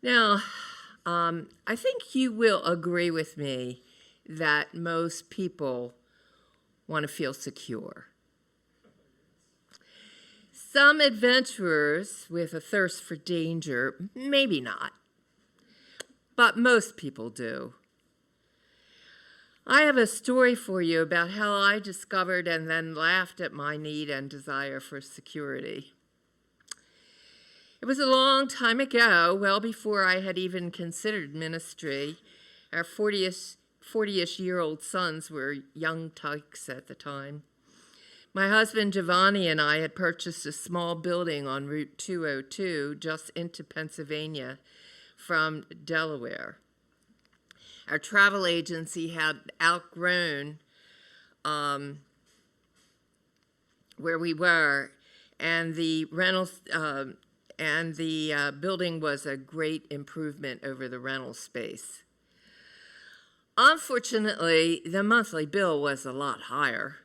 Now, I think you will agree with me that most people want to feel secure. Some adventurers with a thirst for danger, maybe not, but most people do. I have a story for you about how I discovered and then laughed at my need and desire for security. It was a long time ago, well before I had even considered ministry. Our 40-ish-year-old sons were young tykes at the time. My husband Giovanni and I had purchased a small building on Route 202 just into Pennsylvania from Delaware. Our travel agency had outgrown where we were, and the building was a great improvement over the rental space. Unfortunately, the monthly bill was a lot higher.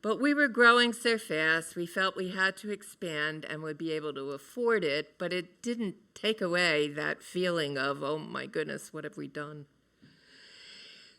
But we were growing so fast, we felt we had to expand and would be able to afford it, but it didn't take away that feeling of, oh my goodness, what have we done?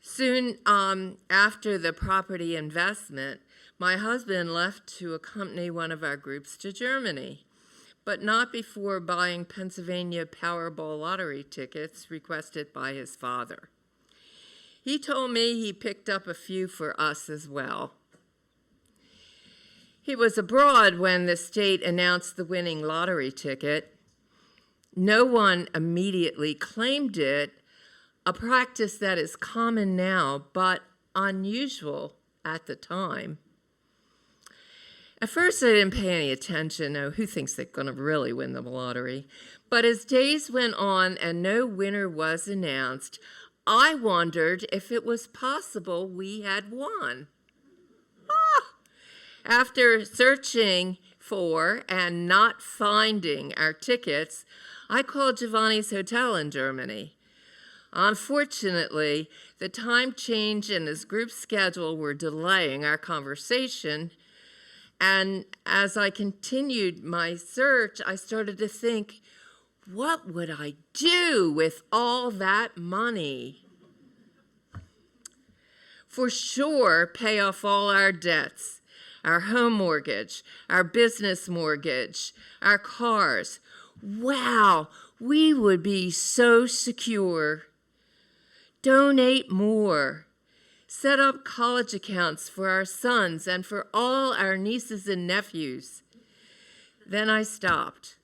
Soon after the property investment, my husband left to accompany one of our groups to Germany, but not before buying Pennsylvania Powerball lottery tickets requested by his father. He told me he picked up a few for us as well. He was abroad when the state announced the winning lottery ticket. No one immediately claimed it, a practice that is common now, but unusual at the time. At first, I didn't pay any attention. Oh, who thinks they're going to really win the lottery? But as days went on and no winner was announced, I wondered if it was possible we had won. After searching for and not finding our tickets, I called Giovanni's hotel in Germany. Unfortunately, the time change and his group schedule were delaying our conversation, and as I continued my search, I started to think, what would I do with all that money? For sure, pay off all our debts. Our home mortgage, our business mortgage, our cars. Wow, we would be so secure. Donate more. Set up college accounts for our sons and for all our nieces and nephews. Then I stopped.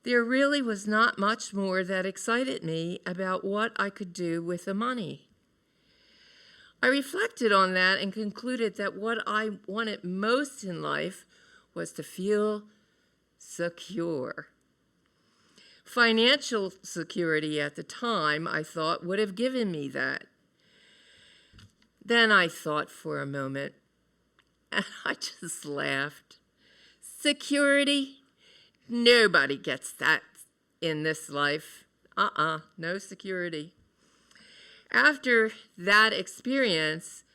There really was not much more that excited me about what I could do with the money. I reflected on that and concluded that what I wanted most in life was to feel secure. Financial security at the time, I thought, would have given me that. Then I thought for a moment, and I just laughed. Security? Nobody gets that in this life. No security. After that experience,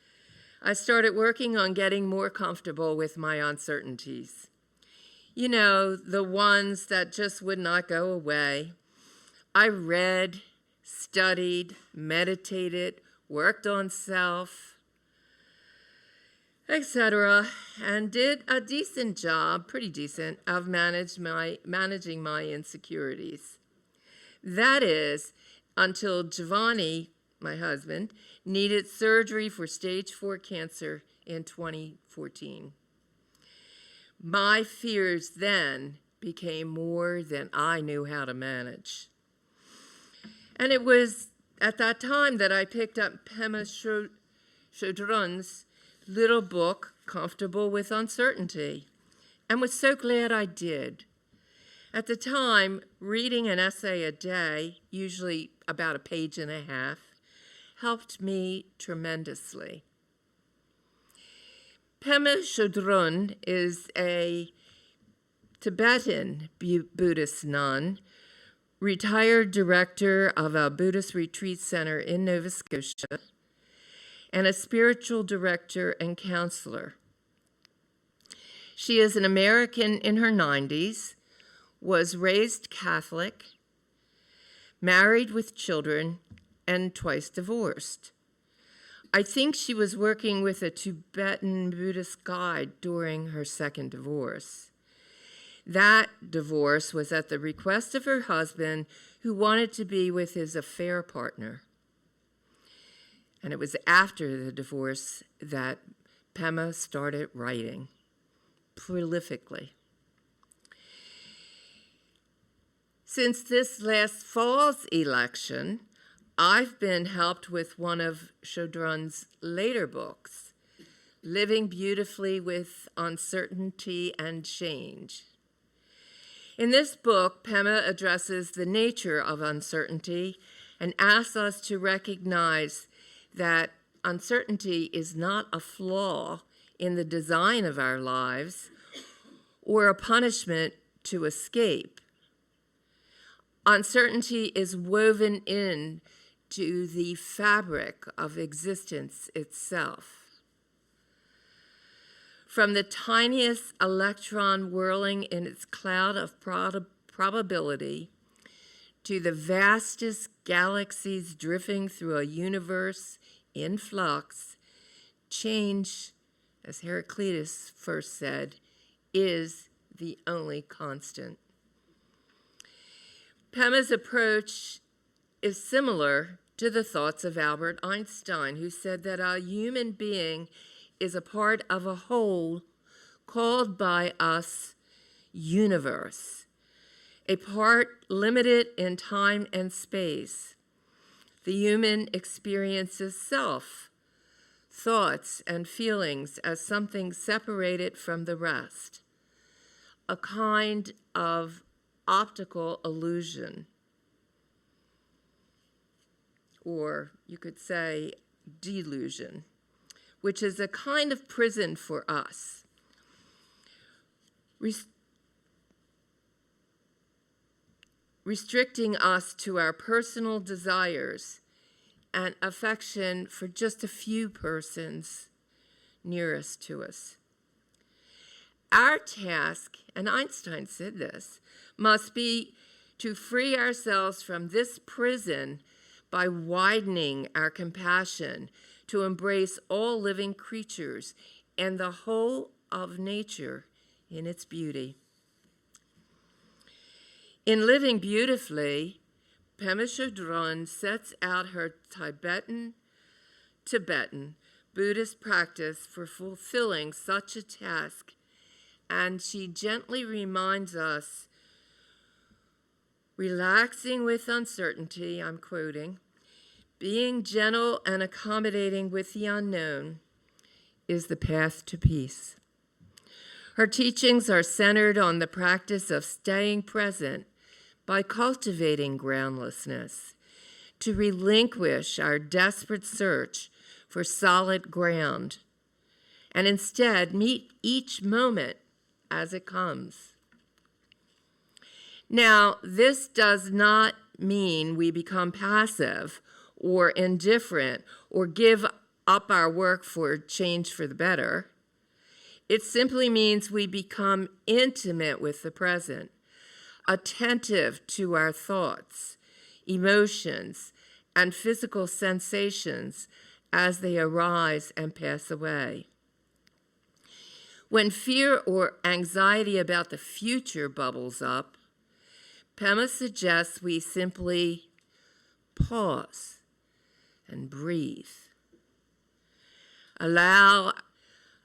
I started working on getting more comfortable with my uncertainties. You know, the ones that just would not go away. I read, studied, meditated, worked on self, etc., and did a decent job, pretty decent, of managing my insecurities. That is, until Giovanni, my husband, needed surgery for stage 4 cancer in 2014. My fears then became more than I knew how to manage. And it was at that time that I picked up Pema Chödrön's little book, Comfortable with Uncertainty, and was so glad I did. At the time, reading an essay a day, usually about a page and a half, helped me tremendously. Pema Chödrön is a Tibetan Buddhist nun, retired director of a Buddhist retreat center in Nova Scotia, and a spiritual director and counselor. She is an American in her 90s, was raised Catholic, married with children, and twice divorced. I think she was working with a Tibetan Buddhist guide during her second divorce. That divorce was at the request of her husband, who wanted to be with his affair partner. And it was after the divorce that Pema started writing prolifically. Since this last fall's election, I've been helped with one of Chödrön's later books, Living Beautifully with Uncertainty and Change. In this book, Pema addresses the nature of uncertainty and asks us to recognize that uncertainty is not a flaw in the design of our lives or a punishment to escape. Uncertainty is woven in to the fabric of existence itself. From the tiniest electron whirling in its cloud of probability to the vastest galaxies drifting through a universe in flux, change, as Heraclitus first said, is the only constant. Pema's approach is similar to the thoughts of Albert Einstein, who said that a human being is a part of a whole called by us universe, a part limited in time and space. The human experiences self, thoughts, and feelings as something separated from the rest, a kind of optical illusion, or you could say delusion, which is a kind of prison for us. Restricting us to our personal desires and affection for just a few persons nearest to us. Our task, and Einstein said this, must be to free ourselves from this prison by widening our compassion to embrace all living creatures and the whole of nature in its beauty. In Living Beautifully, Pema Chödrön sets out her Tibetan Buddhist practice for fulfilling such a task, and she gently reminds us, relaxing with uncertainty, I'm quoting, being gentle and accommodating with the unknown is the path to peace. Her teachings are centered on the practice of staying present by cultivating groundlessness, to relinquish our desperate search for solid ground, and instead meet each moment as it comes. Now, this does not mean we become passive or indifferent or give up our work for change for the better. It simply means we become intimate with the present, attentive to our thoughts, emotions, and physical sensations as they arise and pass away. When fear or anxiety about the future bubbles up, Pema suggests we simply pause and breathe. Allow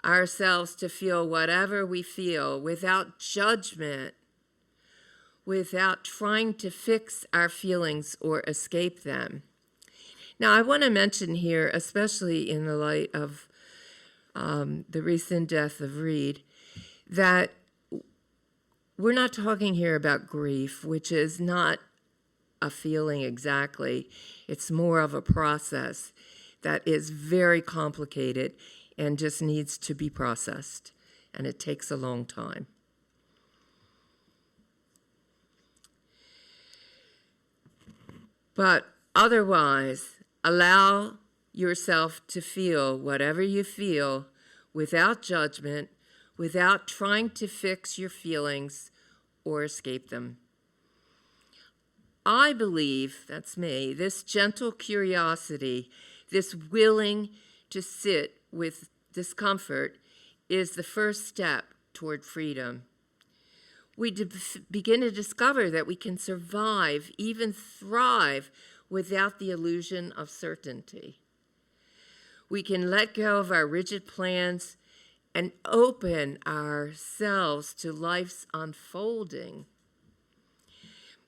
ourselves to feel whatever we feel without judgment, without trying to fix our feelings or escape them. Now, I want to mention here, especially in the light of the recent death of Reed, that we're not talking here about grief, which is not a feeling exactly. It's more of a process that is very complicated and just needs to be processed, and it takes a long time. But otherwise, allow yourself to feel whatever you feel without judgment, without trying to fix your feelings or escape them. I believe, that's me, this gentle curiosity, this willing to sit with discomfort is the first step toward freedom. We begin to discover that we can survive, even thrive, without the illusion of certainty. We can let go of our rigid plans and open ourselves to life's unfolding.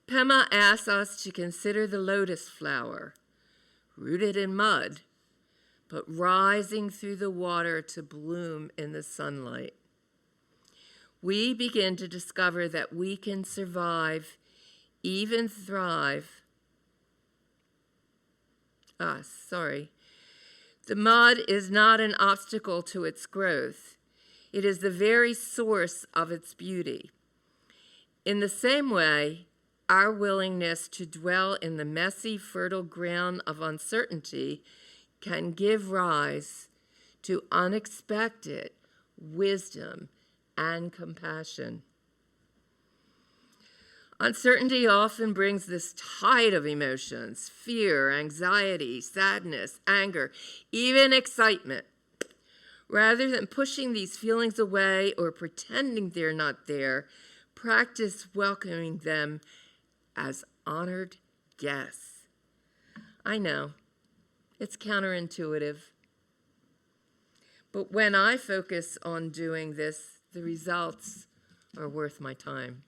Pema asks us to consider the lotus flower, rooted in mud, but rising through the water to bloom in the sunlight. We begin to discover that we can survive, even thrive. The mud is not an obstacle to its growth. It is the very source of its beauty. In the same way, our willingness to dwell in the messy, fertile ground of uncertainty can give rise to unexpected wisdom and compassion. Uncertainty often brings this tide of emotions: fear, anxiety, sadness, anger, even excitement. Rather than pushing these feelings away or pretending they're not there, practice welcoming them as honored guests. I know, it's counterintuitive. But when I focus on doing this, the results are worth my time.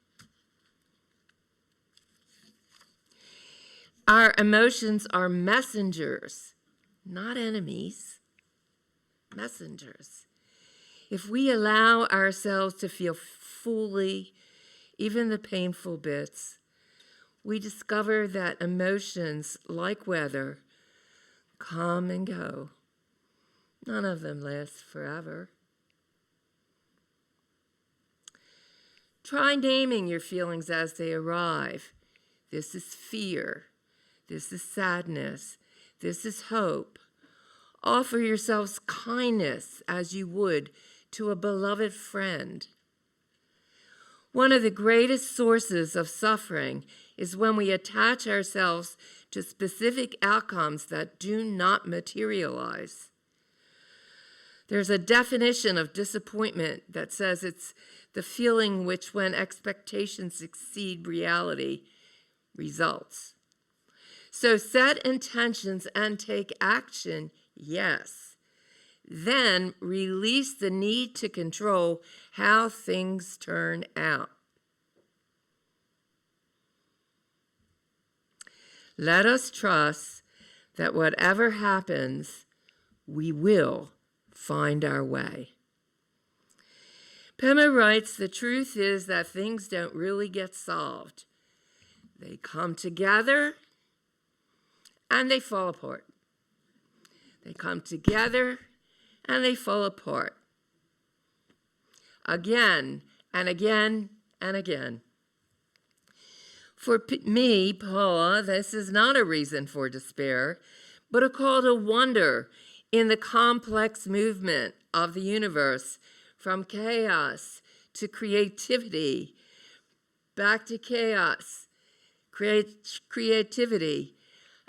Our emotions are messengers, not enemies. Messengers. If we allow ourselves to feel fully, even the painful bits, we discover that emotions, like weather, come and go. None of them last forever. Try naming your feelings as they arrive. This is fear. This is sadness. This is hope. Offer yourselves kindness as you would to a beloved friend. One of the greatest sources of suffering is when we attach ourselves to specific outcomes that do not materialize. There's a definition of disappointment that says it's the feeling which, when expectations exceed reality, results. So set intentions and take action, yes. Then release the need to control how things turn out. Let us trust that whatever happens, we will find our way. Pema writes, the truth is that things don't really get solved. They come together and they fall apart. They come together and they fall apart. Again and again and again. For me, Paula, this is not a reason for despair, but a call to wonder in the complex movement of the universe, from chaos to creativity, back to chaos, creativity,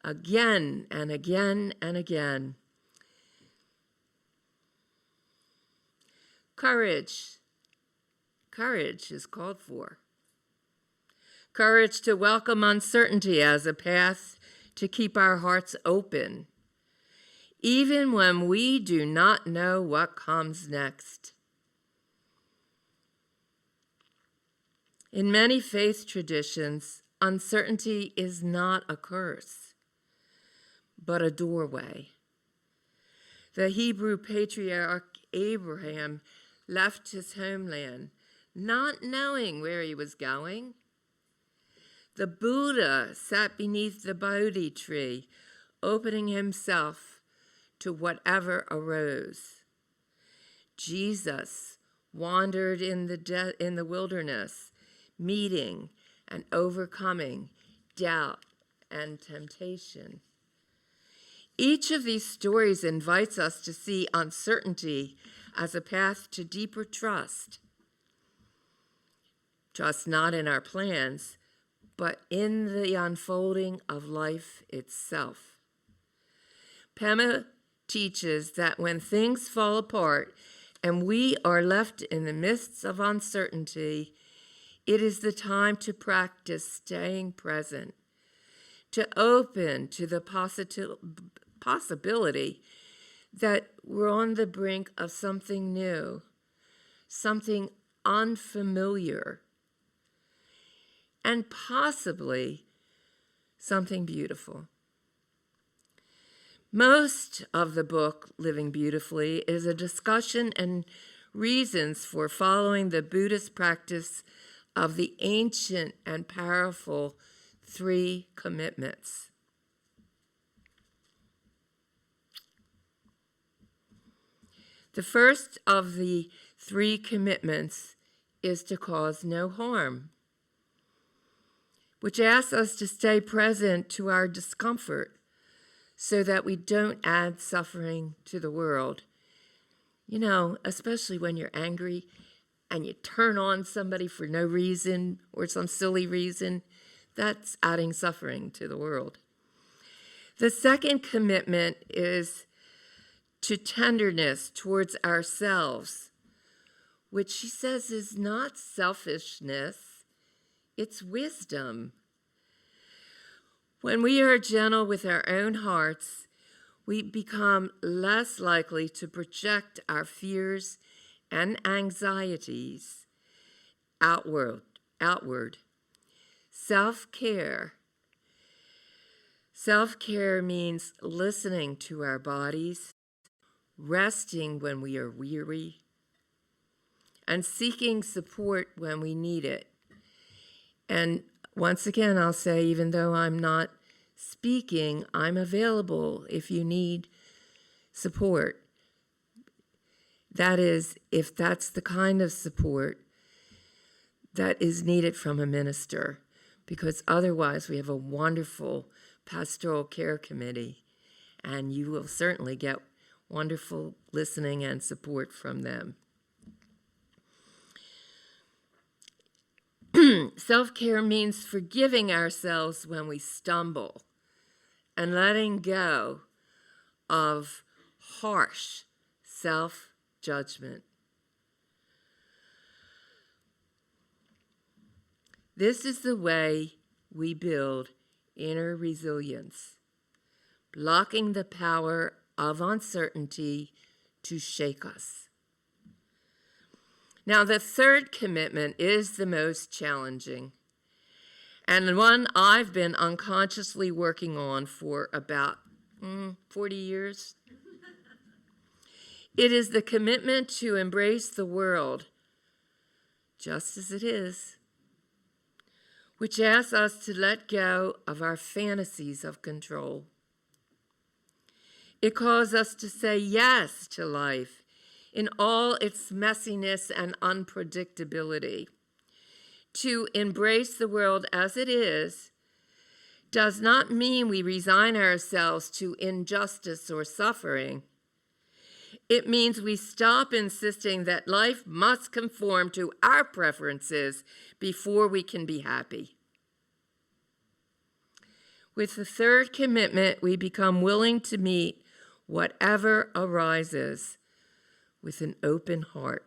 again and again and again. Courage. Courage is called for. Courage to welcome uncertainty as a path to keep our hearts open, even when we do not know what comes next. In many faith traditions, uncertainty is not a curse, but a doorway. The Hebrew patriarch Abraham left his homeland, not knowing where he was going. The Buddha sat beneath the Bodhi tree, opening himself to whatever arose. Jesus wandered in the wilderness, meeting and overcoming doubt and temptation. Each of these stories invites us to see uncertainty as a path to deeper trust. Trust not in our plans, but in the unfolding of life itself. Pema teaches that when things fall apart and we are left in the midst of uncertainty, it is the time to practice staying present, to open to the possibility that we're on the brink of something new, something unfamiliar, and possibly something beautiful. Most of the book, Living Beautifully, is a discussion and reasons for following the Buddhist practice of the ancient and powerful 3 commitments. The first of the 3 commitments is to cause no harm, which asks us to stay present to our discomfort so that we don't add suffering to the world. You know, especially when you're angry and you turn on somebody for no reason or some silly reason, that's adding suffering to the world. The second commitment is to tenderness towards ourselves, which she says is not selfishness, it's wisdom. When we are gentle with our own hearts, we become less likely to project our fears and anxieties outward. Self-care. Self-care means listening to our bodies, resting when we are weary, and seeking support when we need it. And once again, I'll say, even though I'm not speaking, I'm available if you need support. That is, if that's the kind of support that is needed from a minister, because otherwise we have a wonderful pastoral care committee, and you will certainly get wonderful listening and support from them. Self-care means forgiving ourselves when we stumble and letting go of harsh self-judgment. This is the way we build inner resilience, blocking the power of uncertainty to shake us. Now, the third commitment is the most challenging, and one I've been unconsciously working on for about 40 years. It is the commitment to embrace the world just as it is, which asks us to let go of our fantasies of control. It calls us to say yes to life in all its messiness and unpredictability. To embrace the world as it is does not mean we resign ourselves to injustice or suffering. It means we stop insisting that life must conform to our preferences before we can be happy. With the third commitment, we become willing to meet whatever arises with an open heart.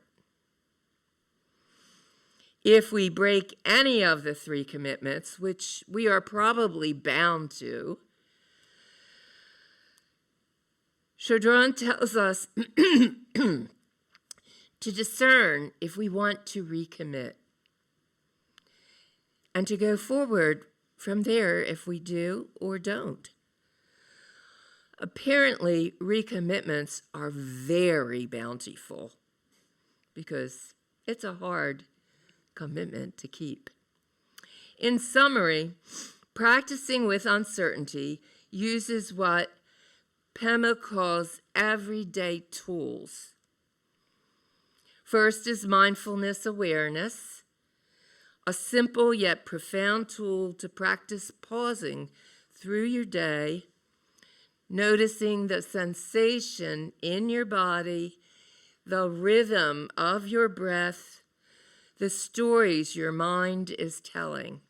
If we break any of the 3 commitments, which we are probably bound to, Chödrön tells us to discern if we want to recommit and to go forward from there if we do or don't. Apparently, recommitments are very bountiful because it's a hard commitment to keep. In summary, practicing with uncertainty uses what Pema calls everyday tools. First is mindfulness awareness, a simple yet profound tool to practice pausing through your day, noticing the sensation in your body, the rhythm of your breath, the stories your mind is telling.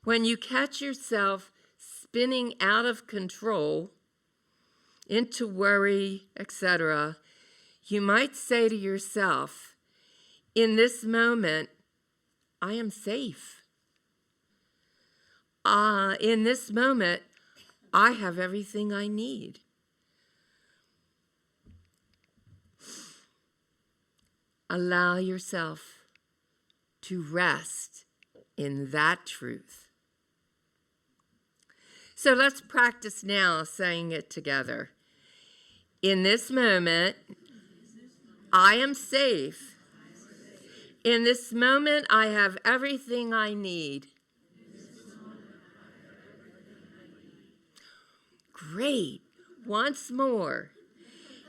When you catch yourself spinning out of control into worry, etc., you might say to yourself, in this moment, I am safe. In this moment, I have everything I need. Allow yourself to rest in that truth. So let's practice now saying it together. In this moment, I am safe. In this moment, I have everything I need. Great. Once more.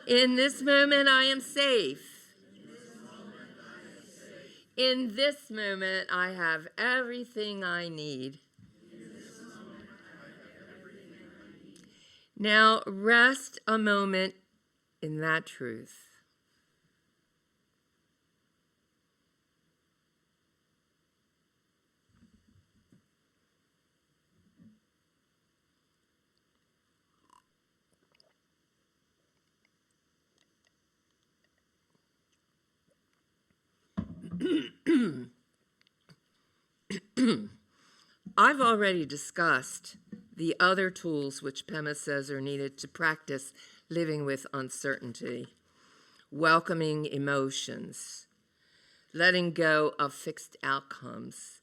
In this moment, I am safe. In this moment, I have everything I need. Now, rest a moment in that truth. I've already discussed the other tools which Pema says are needed to practice living with uncertainty, welcoming emotions, letting go of fixed outcomes,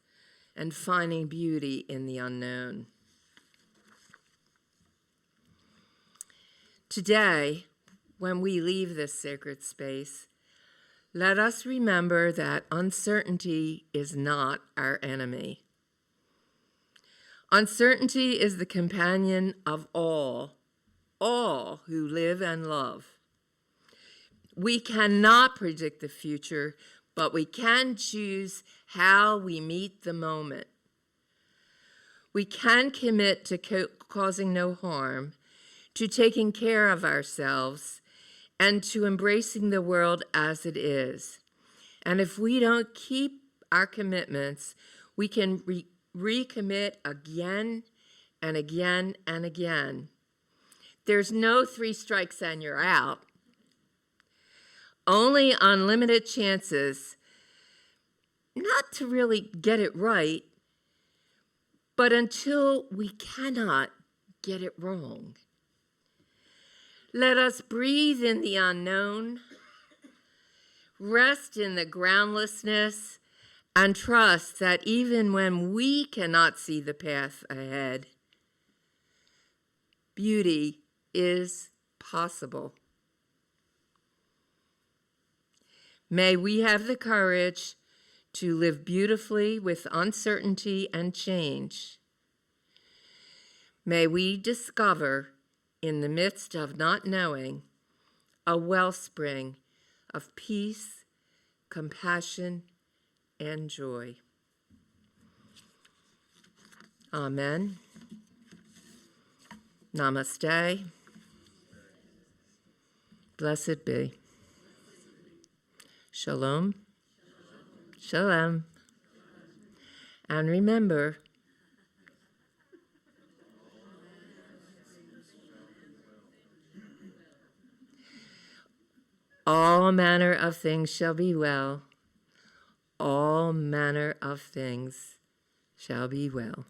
and finding beauty in the unknown. Today, when we leave this sacred space, let us remember that uncertainty is not our enemy. Uncertainty is the companion of all who live and love. We cannot predict the future, but we can choose how we meet the moment. We can commit to causing no harm, to taking care of ourselves, and to embracing the world as it is. And if we don't keep our commitments, we can recommit again and again and again. There's no 3 strikes and you're out. Only unlimited chances not to really get it right, but until we cannot get it wrong. Let us breathe in the unknown, rest in the groundlessness, and trust that even when we cannot see the path ahead, beauty is possible. May we have the courage to live beautifully with uncertainty and change. May we discover, in the midst of not knowing, a wellspring of peace, compassion, and joy. Amen. Namaste. Blessed be. Shalom. Shalom. And remember, all manner of things shall be well. All manner of things shall be well.